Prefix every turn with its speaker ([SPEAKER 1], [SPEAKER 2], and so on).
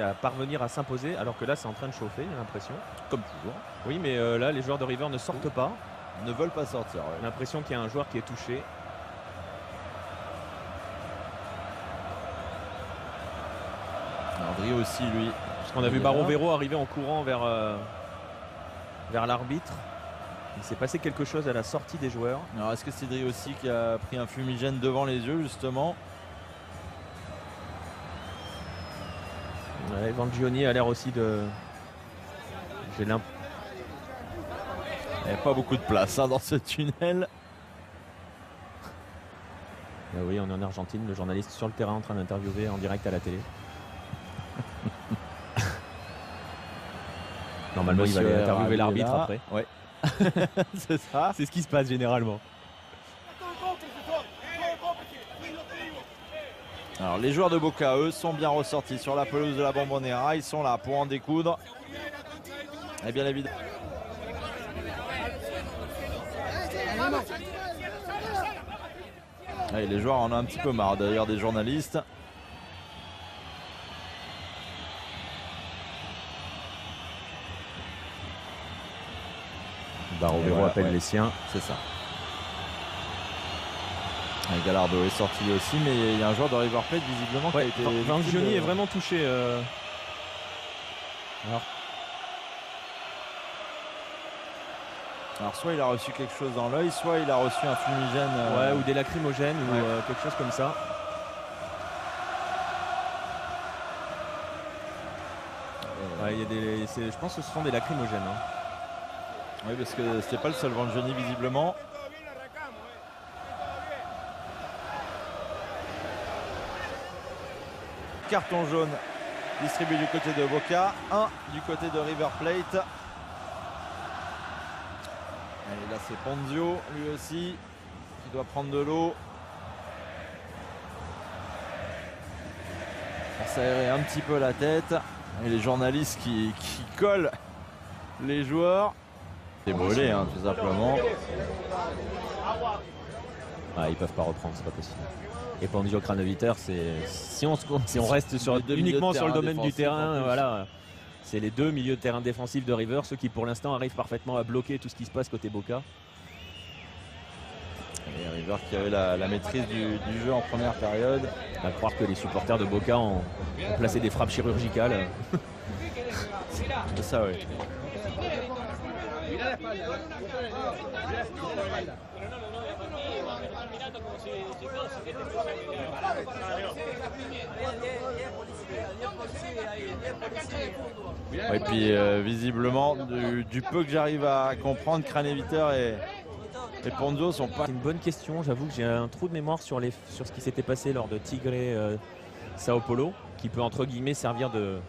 [SPEAKER 1] à parvenir à s'imposer, alors que là c'est en train de chauffer, j'ai l'impression.
[SPEAKER 2] Comme toujours.
[SPEAKER 1] Oui, mais là les joueurs de River ne sortent pas.
[SPEAKER 2] Ne veulent pas sortir. Ouais.
[SPEAKER 1] J'ai l'impression qu'il y a un joueur qui est touché.
[SPEAKER 2] André aussi, lui.
[SPEAKER 1] Parce qu'on a vu Barovero arriver en courant vers l'arbitre. Il s'est passé quelque chose à la sortie des joueurs.
[SPEAKER 2] Alors est-ce que c'est Dri aussi qui a pris un fumigène devant les yeux justement?
[SPEAKER 1] Ouais, Vangioni a l'air aussi de... J'ai l'impression...
[SPEAKER 2] Il n'y avait pas beaucoup de place dans ce tunnel.
[SPEAKER 1] Ah oui, on est en Argentine, le journaliste sur le terrain en train d'interviewer en direct à la télé. Normalement, il va aller interviewer l'arbitre après.
[SPEAKER 2] Ouais. C'est ça.
[SPEAKER 1] C'est ce qui se passe généralement.
[SPEAKER 2] Alors les joueurs de Boca, eux, sont bien ressortis sur la pelouse de la Bombonera. Ils sont là pour en découdre. Et bien évidemment. Et les joueurs en ont un petit peu marre d'ailleurs des journalistes.
[SPEAKER 1] Barovero appelle les siens.
[SPEAKER 2] C'est ça. Et Gallardo est sorti lui aussi, mais il y a un joueur de River Plate visiblement qui a été...
[SPEAKER 1] Vangioni est vraiment touché.
[SPEAKER 2] Alors soit il a reçu quelque chose dans l'œil, soit il a reçu un fumigène.
[SPEAKER 1] Ouais, ou des lacrymogènes, ou quelque chose comme ça. Ouais, il y a des, je pense que ce sont des lacrymogènes. Hein.
[SPEAKER 2] Oui, parce que c'était pas le seul Vangioni visiblement. Carton jaune distribué du côté de Boca, un du côté de River Plate. Et là c'est Ponzio lui aussi qui doit prendre de l'eau. Pour s'aérer un petit peu la tête. Et les journalistes qui collent les joueurs. C'est brûlé hein, tout simplement.
[SPEAKER 1] Ah, ils peuvent pas reprendre, c'est pas possible. Et Ponzio Kranevitter, si on reste sur, uniquement sur le domaine du terrain, voilà, c'est les deux milieux de terrain défensifs de River, ceux qui pour l'instant arrivent parfaitement à bloquer tout ce qui se passe côté Boca.
[SPEAKER 2] Et River qui avait la maîtrise du jeu en première période.
[SPEAKER 1] À croire que les supporters de Boca ont placé des frappes chirurgicales.
[SPEAKER 2] C'est ça, oui. Et puis visiblement du peu que j'arrive à comprendre, Kranevitter et Ponzio sont pas...
[SPEAKER 1] C'est une bonne question, j'avoue que j'ai un trou de mémoire sur ce qui s'était passé lors de Tigre Sao Paulo, qui peut entre guillemets servir de